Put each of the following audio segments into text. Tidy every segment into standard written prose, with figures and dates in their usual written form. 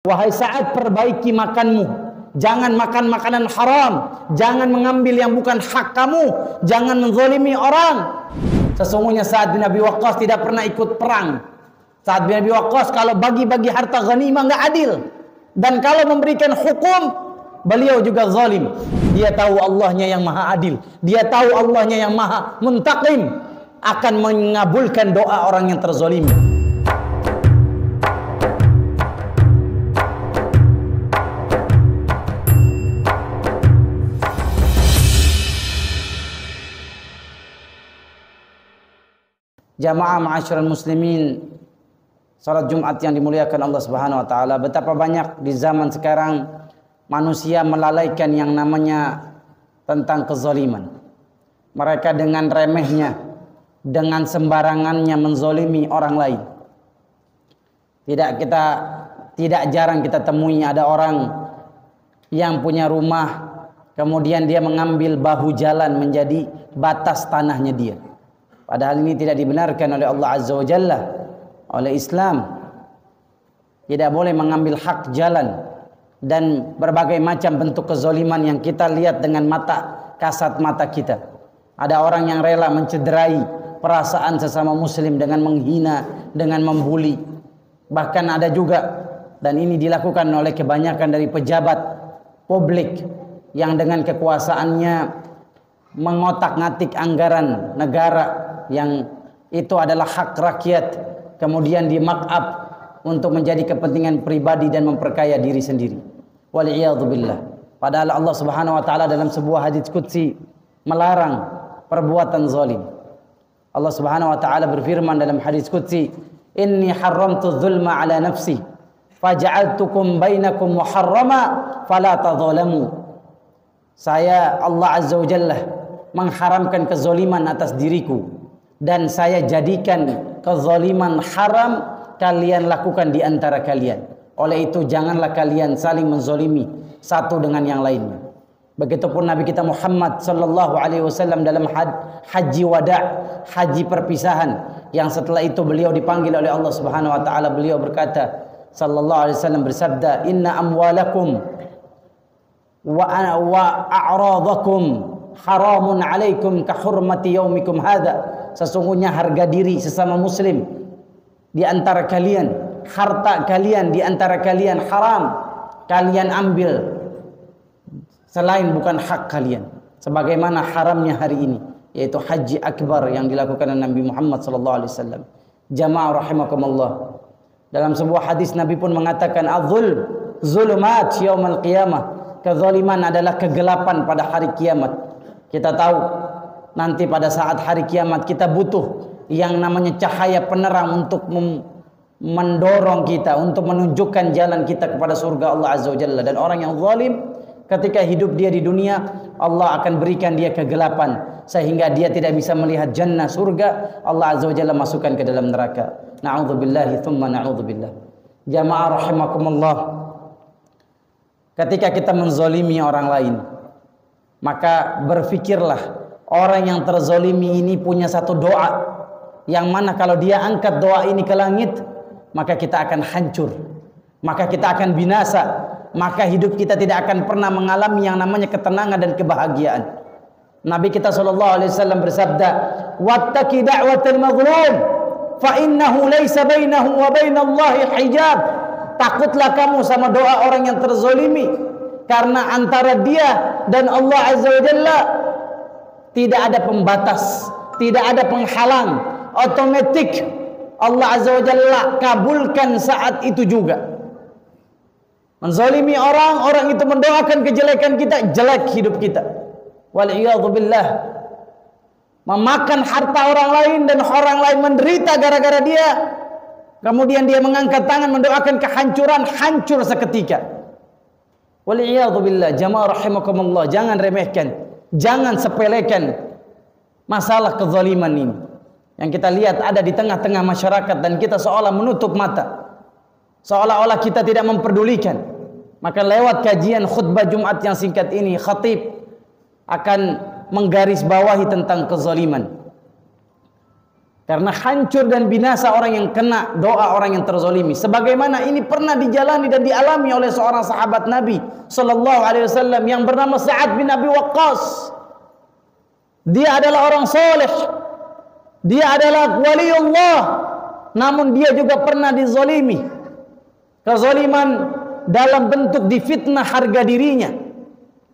Wahai Sa'ad, perbaiki makanmu. Jangan makan makanan haram. Jangan mengambil yang bukan hak kamu. Jangan menzalimi orang. Sesungguhnya Sa'ad bin Abi Waqqas tidak pernah ikut perang. Sa'ad bin Abi Waqqas kalau bagi-bagi harta ghanimah nggak adil. Dan kalau memberikan hukum, beliau juga zalim. Dia tahu Allahnya yang maha adil. Dia tahu Allahnya yang maha muntaqim. Akan mengabulkan doa orang yang terzalimi. Jamaah ma'asyiral muslimin, salat Jumat yang dimuliakan Allah Subhanahu wa taala, betapa banyak di zaman sekarang manusia melalaikan yang namanya tentang kezaliman. Mereka dengan remehnya, dengan sembarangannya menzalimi orang lain. Tidak jarang kita temui ada orang yang punya rumah, kemudian dia mengambil bahu jalan menjadi batas tanahnya dia. Padahal ini tidak dibenarkan oleh Allah Azza wa Jalla, oleh Islam. Tidak boleh mengambil hak jalan. Dan berbagai macam bentuk kezaliman yang kita lihat dengan kasat mata kita. Ada orang yang rela mencederai perasaan sesama muslim dengan menghina, dengan membuli. Bahkan ada juga, dan ini dilakukan oleh kebanyakan dari pejabat publik yang dengan kekuasaannya mengotak-ngatik anggaran negara yang itu adalah hak rakyat, kemudian di markup untuk menjadi kepentingan pribadi dan memperkaya diri sendiri. Wal'iyadzubillah. Padahal Allah Subhanahu wa taala dalam sebuah hadits qudsi melarang perbuatan zalim. Allah Subhanahu wa taala berfirman dalam hadits qudsi, "Inni haramtu dzulma 'ala nafsi, faja'altukum bainakum muharrama fala tadzalamu." Saya Allah Azza wa Jalla mengharamkan kezaliman atas diriku, dan saya jadikan kezaliman haram kalian lakukan di antara kalian. Oleh itu janganlah kalian saling menzalimi satu dengan yang lainnya. Begitupun Nabi kita Muhammad sallallahu alaihi wasallam dalam haji wada', haji perpisahan, yang setelah itu beliau dipanggil oleh Allah Subhanahu wa taala, beliau berkata sallallahu alaihi wasallam bersabda, "Inna amwalakum wa a'radakum haramun alaikum ka hurmati yaumikum hadha." Sesungguhnya harga diri sesama muslim di antara kalian, harta kalian di antara kalian haram kalian ambil selain bukan hak kalian, sebagaimana haramnya hari ini, yaitu haji akbar yang dilakukan oleh Nabi Muhammad sallallahu alaihi wasallam. Jamaah rahimakumullah, dalam sebuah hadis Nabi pun mengatakan, "Adzulm zulumat yaumil qiyamah." Kezaliman adalah kegelapan pada hari kiamat. Kita tahu nanti pada saat hari kiamat kita butuh yang namanya cahaya penerang untuk mendorong kita, untuk menunjukkan jalan kita kepada surga Allah Azza wa Jalla. Dan orang yang zalim ketika hidup dia di dunia, Allah akan berikan dia kegelapan sehingga dia tidak bisa melihat jannah surga. Allah Azza wa Jalla masukkan ke dalam neraka. Na'udzubillahi tsumma na'udzubillah. Jamaah rahimakumullah, ketika kita menzalimi orang lain, maka berfikirlah, orang yang terzalimi ini punya satu doa yang mana kalau dia angkat doa ini ke langit, maka kita akan hancur, maka kita akan binasa, maka hidup kita tidak akan pernah mengalami yang namanya ketenangan dan kebahagiaan. Nabi kita sallallahu alaihi wasallam bersabda, "Wattaqi da'watal mazlum, fa innahu laisa bainahu wa bainallahi hijab." Takutlah kamu sama doa orang yang terzalimi, karena antara dia dan Allah Azza wa Jalla tidak ada pembatas, tidak ada penghalang. Otomatis Allah Azza wa Jalla kabulkan saat itu juga. Menzalimi orang itu mendoakan kejelekan kita, jelek hidup kita. Wal'iyadzubillah. Memakan harta orang lain dan orang lain menderita gara-gara dia, kemudian dia mengangkat tangan mendoakan kehancuran, hancur seketika. Wal'iyadzubillah. Jamaah rahimakumullah, jangan remehkan, jangan sepelekan masalah kezaliman ini yang kita lihat ada di tengah-tengah masyarakat, dan kita seolah menutup mata, seolah-olah kita tidak memperdulikan. Maka lewat kajian khutbah Jumat yang singkat ini, khatib akan menggarisbawahi tentang kezaliman. Karena hancur dan binasa orang yang kena doa orang yang terzolimi. Sebagaimana ini pernah dijalani dan dialami oleh seorang sahabat Nabi Sallallahu Alaihi Wasallam yang bernama Sa'ad bin Abi Waqqas. Dia adalah orang soleh, dia adalah waliullah, namun dia juga pernah dizolimi. Kezoliman dalam bentuk difitnah harga dirinya,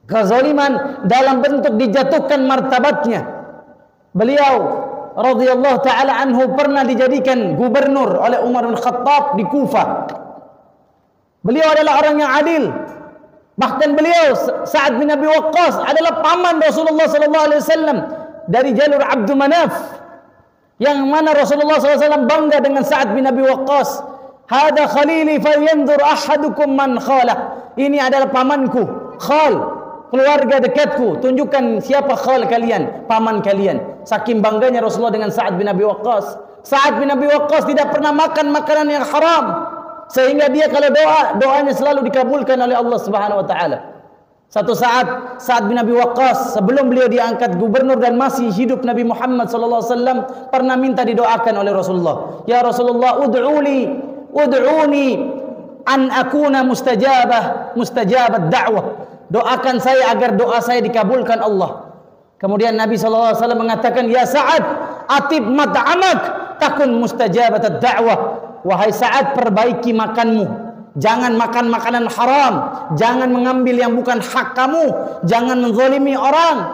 kezoliman dalam bentuk dijatuhkan martabatnya. Beliau radhiyallahu taala anhu pernah dijadikan gubernur oleh Umar bin Khattab di Kufah. Beliau adalah orang yang adil. Bahkan beliau Sa'ad bin Abi Waqqas adalah paman Rasulullah sallallahu alaihi wasallam dari jalur Abdul Manaf, yang mana Rasulullah SAW bangga dengan Sa'ad bin Abi Waqqas. Hada khalili falyanzur ahadukum man khalah. Ini adalah pamanku, khal, keluarga dekatku. Tunjukkan siapa khal kalian, paman kalian. Saking bangganya Rasulullah dengan Sa'ad bin Abi Waqqas. Sa'ad bin Abi Waqqas tidak pernah makan makanan yang haram, sehingga dia kalau doanya selalu dikabulkan oleh Allah Subhanahu wa taala. Satu saat Sa'ad bin Abi Waqqas sebelum beliau diangkat gubernur dan masih hidup Nabi Muhammad sallallahu alaihi wasallam pernah minta didoakan oleh Rasulullah. Ya Rasulullah, ud'uni an akuna mustajabat da'wah. Doakan saya agar doa saya dikabulkan Allah. Kemudian Nabi sallallahu alaihi wasallam mengatakan, ya Sa'ad, atib mat'amak takun mustajabat da'wah. Wahai Sa'ad, perbaiki makanmu, jangan makan makanan haram, jangan mengambil yang bukan hak kamu, jangan menzalimi orang,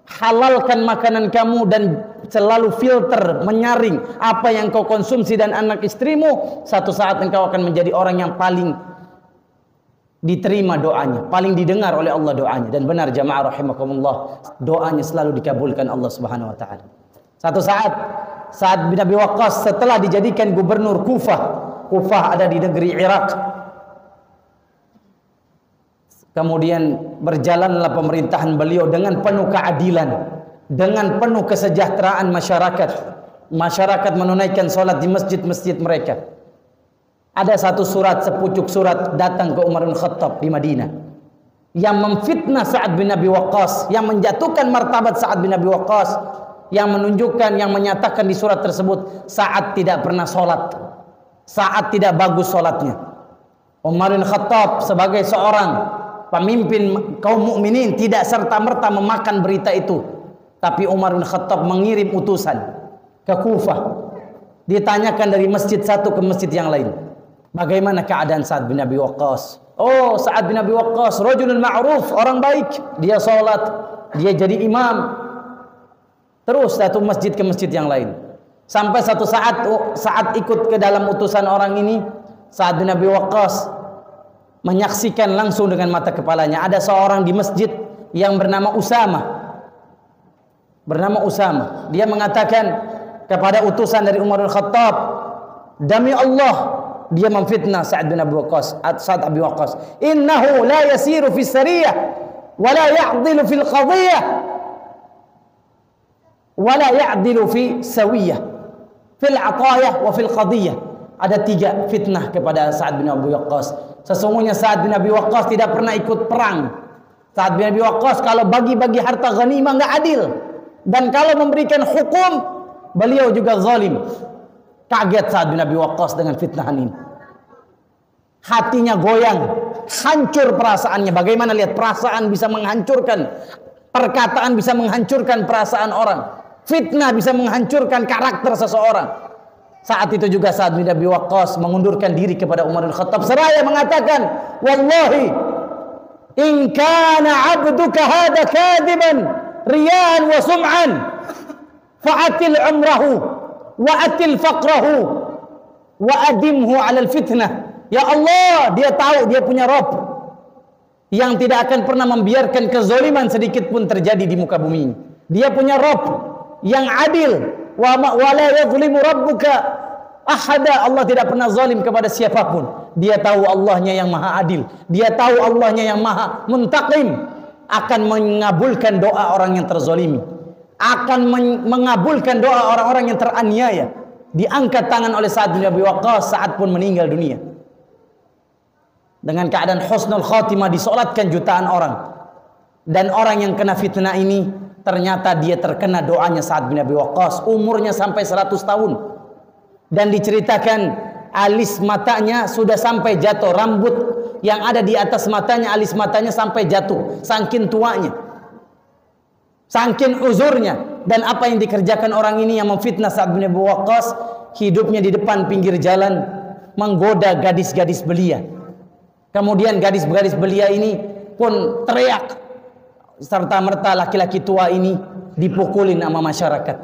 halalkan makanan kamu dan selalu filter, menyaring apa yang kau konsumsi dan anak istrimu. Satu saat engkau akan menjadi orang yang paling diterima doanya, paling didengar oleh Allah doanya. Dan benar jamaah rahimakumullah, doanya selalu dikabulkan Allah Subhanahu wa taala. Satu saat Sa'ad bin Abi Waqqas setelah dijadikan gubernur Kufah ada di negeri Irak. Kemudian berjalanlah pemerintahan beliau dengan penuh keadilan, dengan penuh kesejahteraan masyarakat. Masyarakat menunaikan salat di masjid-masjid mereka. Ada satu surat, sepucuk surat datang ke Umar bin Khattab di Madinah yang memfitnah Sa'ad bin Abi Waqqas, yang menjatuhkan martabat Sa'ad bin Abi Waqqas, yang menunjukkan, yang menyatakan di surat tersebut Sa'ad tidak pernah solat, Sa'ad tidak bagus solatnya. Umar bin Khattab sebagai seorang pemimpin kaum mukminin tidak serta-merta memakan berita itu, tapi Umar bin Khattab mengirim utusan ke Kufah, ditanyakan dari masjid satu ke masjid yang lain, bagaimana keadaan Sa'ad bin Abi Waqqas. Oh, Sa'ad bin Abi Waqqas rajulun ma'ruf, orang baik, dia solat, dia jadi imam. Terus satu masjid ke masjid yang lain, sampai satu saat ikut ke dalam utusan orang ini, Sa'ad bin Abi Waqqas menyaksikan langsung dengan mata kepalanya ada seorang di masjid yang bernama Usama. Dia mengatakan kepada utusan dari Umar bin Khattab, demi Allah, dia memfitnah Sa'ad bin Abi Waqqas. Innahu la yasiru fi sariyah wa la ya'dilu fil qadiyah wala ya'dilu fi sawiyah fil atayah wa fil qadiyah. Ada 3 fitnah kepada Sa'ad bin Abi Waqqas. Sesungguhnya Sa'ad bin Abi Waqqas tidak pernah ikut perang. Sa'ad bin Abi Waqqas kalau bagi-bagi harta ghanimah enggak adil, dan kalau memberikan hukum beliau juga zalim. Kaget Sa'ad bin Abi Waqqas dengan fitnahan ini. Hatinya goyang, hancur perasaannya. Bagaimana lihat, perasaan bisa menghancurkan, perkataan bisa menghancurkan perasaan orang. Fitnah bisa menghancurkan karakter seseorang. Saat itu juga Sa'ad bin Abi Waqqas mengundurkan diri kepada Umar bin Khattab seraya mengatakan, wallahi in kana 'abduka hada kadiban riyan wa sum'an fa'atil umrahu wa atil faqrahu wa adimhu 'ala al-fitnah. Ya Allah, dia tahu dia punya Rabb yang tidak akan pernah membiarkan kezaliman sedikit pun terjadi di muka bumi ini. Dia punya Rabb yang adil, wa la yadhlimu rabbuka ahada. Allah tidak pernah zalim kepada siapapun. Dia tahu Allahnya yang maha adil, dia tahu Allahnya yang maha muntaqim, akan mengabulkan doa orang yang terzalimi, akan mengabulkan doa orang-orang yang teraniaya. Diangkat tangan oleh Sa'ad bin Abi Waqqas saat pun meninggal dunia dengan keadaan husnul khatimah, disolatkan jutaan orang. Dan orang yang kena fitnah ini Ternyata dia terkena doanya Sa'ad bin Abi Waqqas. Umurnya sampai 100 tahun. Dan diceritakan alis matanya sudah sampai jatuh. Rambut yang ada di atas matanya, alis matanya sampai jatuh. Saking tuanya, saking uzurnya. Dan apa yang dikerjakan orang ini yang memfitnah Sa'ad bin Abi Waqqas? Hidupnya di depan pinggir jalan, menggoda gadis-gadis belia. Kemudian gadis-gadis belia ini pun teriak, serta merta laki-laki tua ini dipukulin sama masyarakat.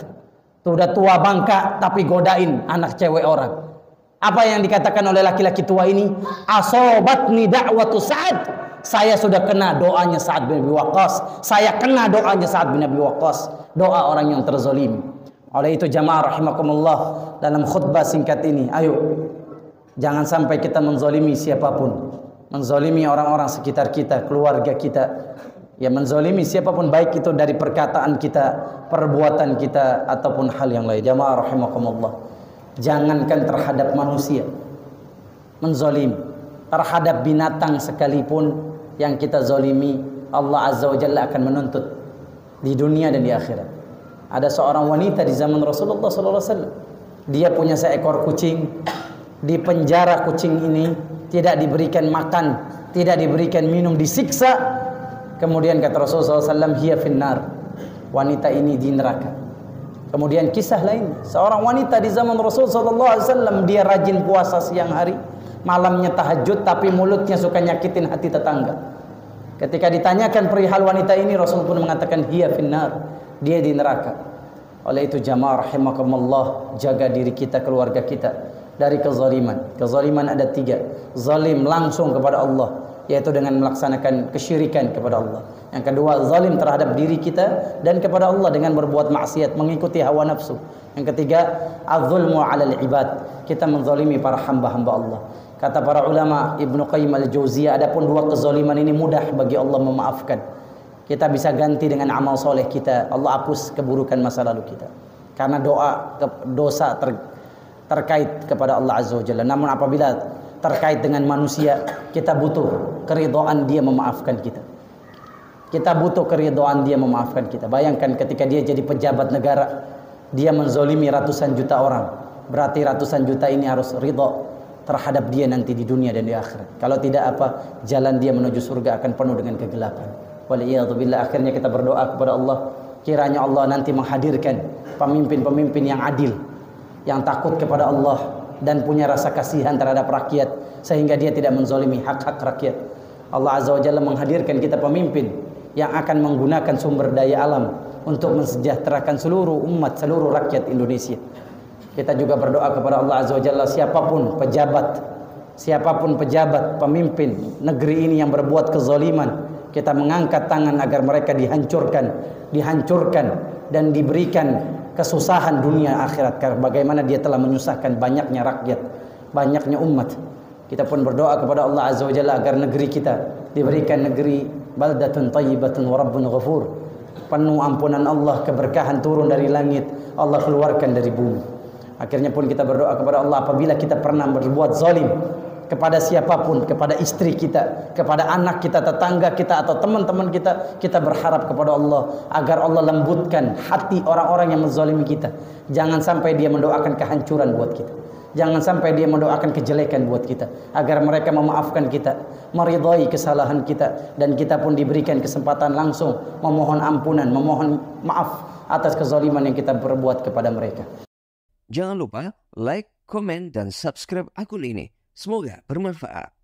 Sudah tua bangka tapi godain anak cewek orang. Apa yang dikatakan oleh laki-laki tua ini? Asobatni da'watu Sa'ad. Saya sudah kena doanya Sa'ad bin Abi Waqqas. Saya kena doanya Sa'ad bin Abi Waqqas. Doa orang yang terzalim. Oleh itu jamaah rahimakumullah, dalam khutbah singkat ini, ayo jangan sampai kita menzalimi siapapun. Menzalimi orang-orang sekitar kita, keluarga kita. Ya, menzalimi siapapun, baik itu dari perkataan kita, perbuatan kita, ataupun hal yang lain. Jamaah rahimakumullah, jangankan terhadap manusia menzalimi, terhadap binatang sekalipun yang kita zalimi, Allah Azza wa Jalla akan menuntut di dunia dan di akhirat. Ada seorang wanita di zaman Rasulullah SAW. Dia punya seekor kucing. Di penjara kucing ini tidak diberikan makan, tidak diberikan minum, disiksa. Kemudian kata Rasulullah SAW, hiya finnar, wanita ini di neraka. Kemudian kisah lain, seorang wanita di zaman Rasulullah SAW, dia rajin puasa siang hari, malamnya tahajud, tapi mulutnya suka nyakitin hati tetangga. Ketika ditanyakan perihal wanita ini, Rasul pun mengatakan hiya finnar, dia di neraka. Oleh itu jamaah rahimakumullah, jaga diri kita, keluarga kita dari kezaliman. Kezaliman ada 3. Zalim langsung kepada Allah, yaitu dengan melaksanakan kesyirikan kepada Allah. Yang kedua, zalim terhadap diri kita dan kepada Allah dengan berbuat maksiat, mengikuti hawa nafsu. Yang ketiga, az-zulmu 'alal ibad, kita menzalimi para hamba-hamba Allah. Kata para ulama, Ibnu Qayyim al-Jauziyah, adapun 2 kezaliman ini mudah bagi Allah memaafkan. Kita bisa ganti dengan amal soleh kita. Allah hapus keburukan masa lalu kita. Karena dosa terkait kepada Allah Azza wa Jalla. Namun apabila terkait dengan manusia, kita butuh keridhaan dia memaafkan kita. Kita butuh keridhaan dia memaafkan kita. Bayangkan ketika dia jadi pejabat negara, dia menzolimi ratusan juta orang. Berarti ratusan juta ini harus ridha terhadap dia nanti di dunia dan di akhirat. Kalau tidak, apa? Jalan dia menuju surga akan penuh dengan kegelapan. Waliyadzubillah. Akhirnya kita berdoa kepada Allah, kiranya Allah nanti menghadirkan pemimpin-pemimpin yang adil, yang takut kepada Allah dan punya rasa kasihan terhadap rakyat, sehingga dia tidak menzalimi hak-hak rakyat. Allah Azza wa Jalla menghadirkan kita pemimpin yang akan menggunakan sumber daya alam untuk mensejahterakan seluruh umat, seluruh rakyat Indonesia. Kita juga berdoa kepada Allah Azza wa Jalla, siapapun pejabat, pemimpin negeri ini yang berbuat kezaliman, kita mengangkat tangan agar mereka dihancurkan dan diberikan kesusahan dunia akhirat, karena bagaimana dia telah menyusahkan banyaknya rakyat, banyaknya umat. Kita pun berdoa kepada Allah Azza wa Jalla agar negeri kita diberikan negeri baldatun thayyibatun wa rabbun ghafur, penuh ampunan Allah, keberkahan turun dari langit, Allah keluarkan dari bumi. Akhirnya pun kita berdoa kepada Allah, apabila kita pernah berbuat zalim kepada siapapun, kepada istri kita, kepada anak kita, tetangga kita, atau teman-teman kita, kita berharap kepada Allah agar Allah lembutkan hati orang-orang yang menzalimi kita. Jangan sampai dia mendoakan kehancuran buat kita. Jangan sampai dia mendoakan kejelekan buat kita. Agar mereka memaafkan kita, meridai kesalahan kita, dan kita pun diberikan kesempatan langsung memohon ampunan, memohon maaf atas kezaliman yang kita perbuat kepada mereka. Jangan lupa like, komen, dan subscribe akun ini. Semoga bermanfaat.